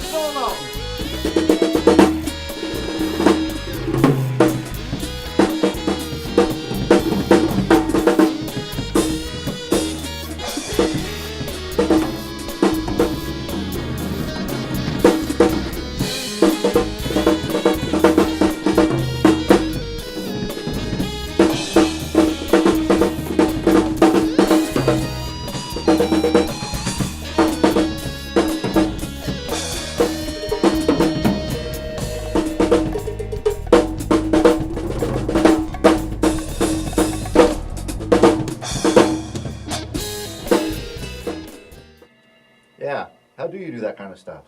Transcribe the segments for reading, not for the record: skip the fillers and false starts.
solo. Yeah, how do you do that kind of stuff?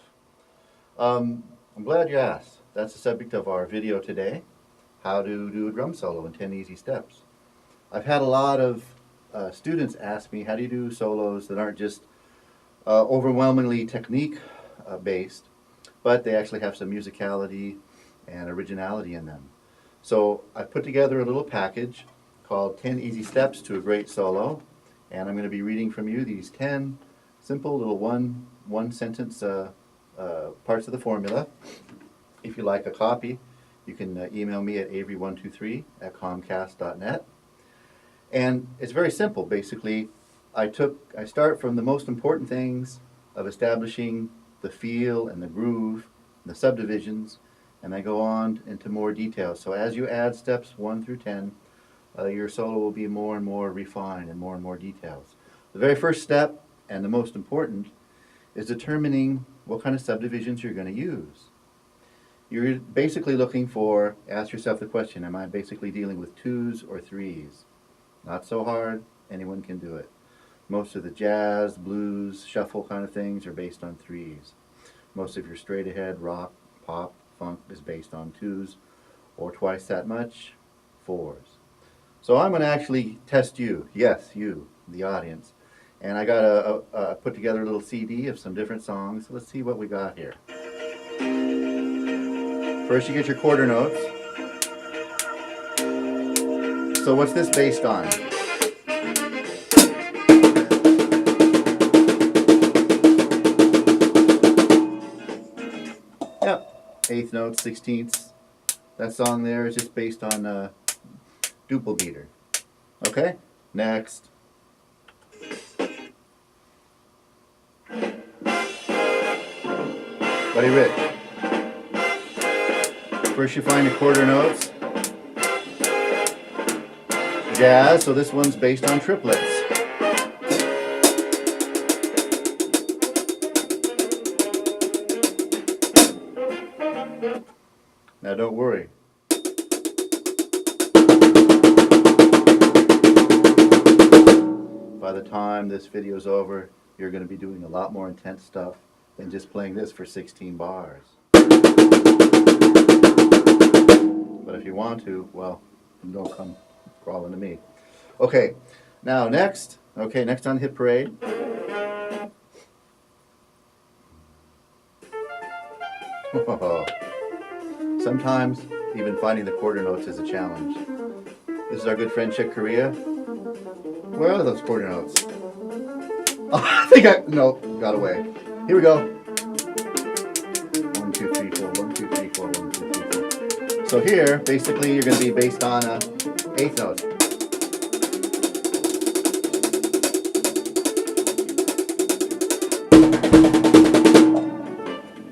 I'm glad you asked. That's the subject of our video today, how to do a drum solo in 10 easy steps. I've had a lot of students ask me, how do you do solos that aren't just overwhelmingly technique based, but they actually have some musicality and originality in them. So I put together a little package called 10 Easy Steps to a Great Solo, and I'm going to be reading from you these 10 simple little one sentence parts of the formula. If you like a copy, you can email me at avery123@comcast.net. And it's very simple. Basically, I start from the most important things of establishing the feel and the groove, and the subdivisions, and I go on into more details. So as you add steps 1 through 10, your solo will be more and more refined and more details. The very first step, and the most important, is determining what kind of subdivisions you're going to use. You're basically looking for, ask yourself the question, am I basically dealing with 2s or 3s? Not so hard, anyone can do it. Most of the jazz, blues, shuffle kind of things are based on 3s. Most of your straight ahead rock, pop, funk is based on 2s, or twice that much, 4s. So I'm going to actually test you, yes, you, the audience. And I got put together a little CD of some different songs. Let's see what we got here. First you get your quarter notes. So what's this based on? Yep, eighth notes, 16ths. That song there is just based on duple beater. Okay, next. Buddy Rich. First you find your quarter notes. Jazz, so this one's based on triplets. Now don't worry. By the time this video's over, you're going to be doing a lot more intense stuff than just playing this for 16 bars. But if you want to, well, don't come crawling to me. Okay, now next. Okay, next on Hit Parade. Sometimes even finding the quarter notes is a challenge. This is our good friend Chick Corea. Where are those quarter notes? Oh, I think no, got away. Here we go. 1, 2, 3, 4, 1, 2, 3, 4, 1, 2, 3, 4. So here, basically, you're going to be based on a eighth note.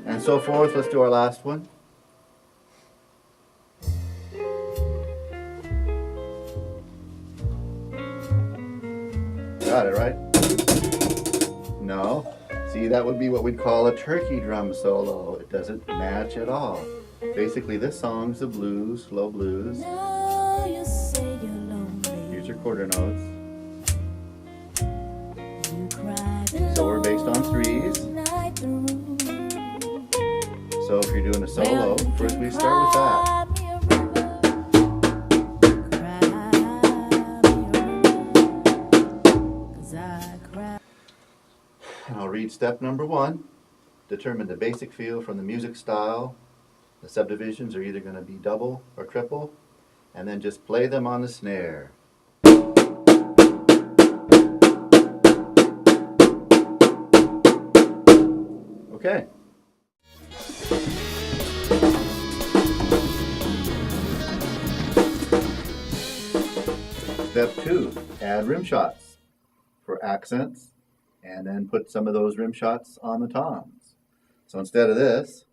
And so forth. Let's do our last one. Got it, right? No. See, that would be what we'd call a turkey drum solo. It doesn't match at all. Basically, this song's the blues, slow blues. Here's your quarter notes. So we're based on 3s. So if you're doing a solo, first we start with that. I'll read step number 1. Determine the basic feel from the music style. The subdivisions are either going to be double or triple, and then just play them on the snare. Okay. Step 2, add rim shots for accents, and then put some of those rim shots on the toms. So instead of this,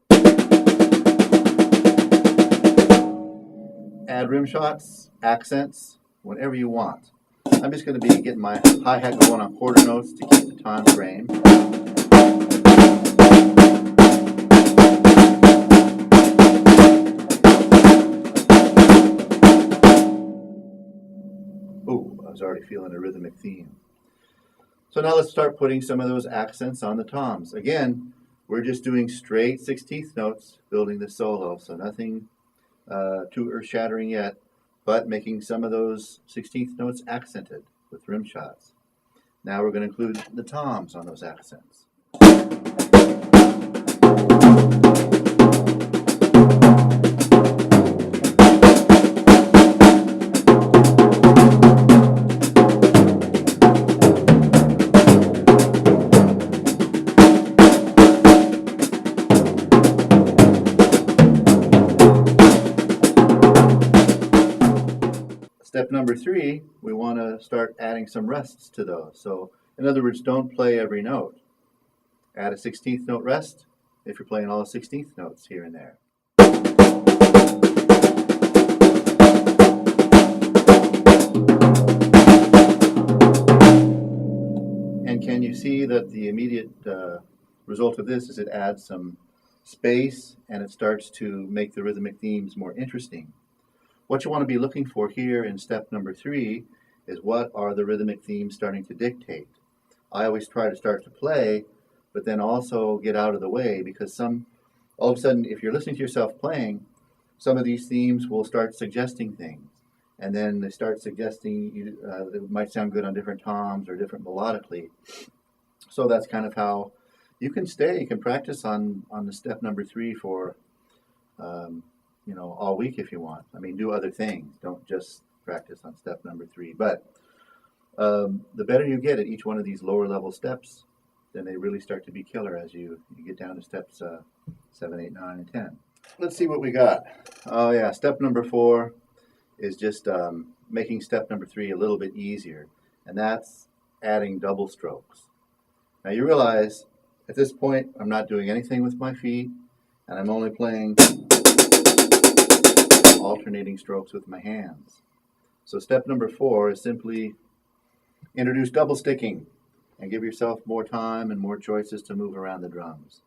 add rim shots, accents, whenever you want. I'm just going to be getting my hi-hat going on quarter notes to keep the time frame. Ooh, I was already feeling a rhythmic theme. So now let's start putting some of those accents on the toms. Again, we're just doing straight 16th notes, building the solo, so nothing too earth-shattering yet, but making some of those 16th notes accented with rim shots. Now we're going to include the toms on those accents. Step number 3, we want to start adding some rests to those. So, in other words, don't play every note. Add a 16th note rest if you're playing all 16th notes here and there. And can you see that the immediate result of this is it adds some space and it starts to make the rhythmic themes more interesting. What you want to be looking for here in step number 3 is what are the rhythmic themes starting to dictate. I always try to start to play, but then also get out of the way, because all of a sudden, if you're listening to yourself playing, some of these themes will start suggesting things. And then they start suggesting it might sound good on different toms or different melodically. So that's kind of how you can practice on the step number 3 for all week if you want. I mean, do other things. Don't just practice on step number 3. But the better you get at each one of these lower level steps, then they really start to be killer as you get down to steps 7, 8, 9, and 10. Let's see what we got. Oh yeah, step number 4 is just making step number 3 a little bit easier, and that's adding double strokes. Now you realize at this point I'm not doing anything with my feet, and I'm only playing alternating strokes with my hands. So step number 4 is simply introduce double sticking and give yourself more time and more choices to move around the drums.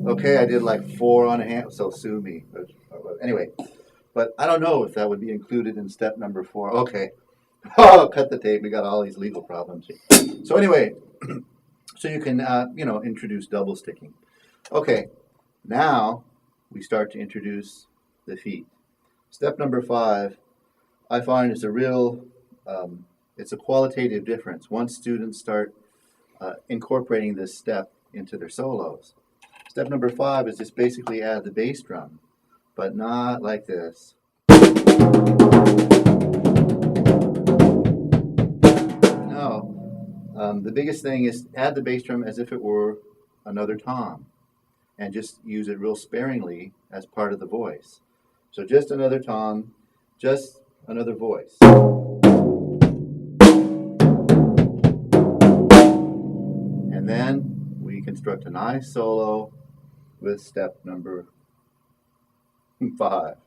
Okay, I did like 4 on a hand, so sue me. But anyway, but I don't know if that would be included in step number 4. Okay, oh, cut the tape. We got all these legal problems. So anyway, so you can introduce double sticking. Okay, now we start to introduce the feet. Step number 5, I find is a real, it's a qualitative difference once students start incorporating this step into their solos. Step number 5 is just basically add the bass drum, but not like this. No, the biggest thing is add the bass drum as if it were another tom, and just use it real sparingly as part of the voice. So just another tom, just another voice. And then we construct a nice solo with step number 5.